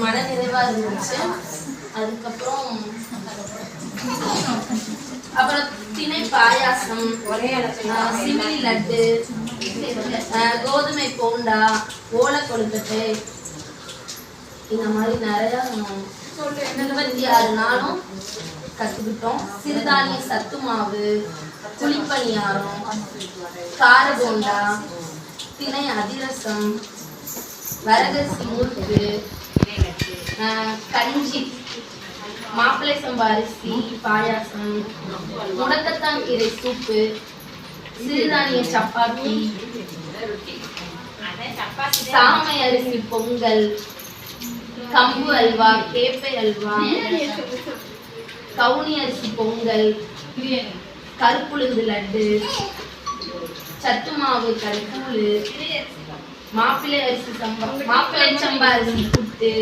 மன நிறைவா இருந்துச்சு. அதுக்கப்புறம் திணை பாயாசம், சிமிலி லட்டு, கோதுமை போண்டா, ஓலை கொழுக்கட்டை, இந்த மாதிரி நிறைய 26 நாளும் கற்றுக்கிட்டோம். சிறுதானிய சத்து மாவு, குழிப்பணியாரம், கார போண்டா, திணை அதிரசம், வரகரிசி முறுக்கு, கஞ்சி, மாப்பிள்ளை சம்பா அரிசி பாயாசம், முடக்கத்தான் கீரை சூப்பு, சிறுதானிய சப்பாத்தி, சாமை அரிசி பொங்கல், கம்பு அல்வா, கேப்பை அல்வா, கவுனி அரிசி பொங்கல், கருப்புளுந்து லட்டு, சத்து மாவு கருக்கூழு, மாப்பிள்ளை சம்பா அரிசி புட்டு.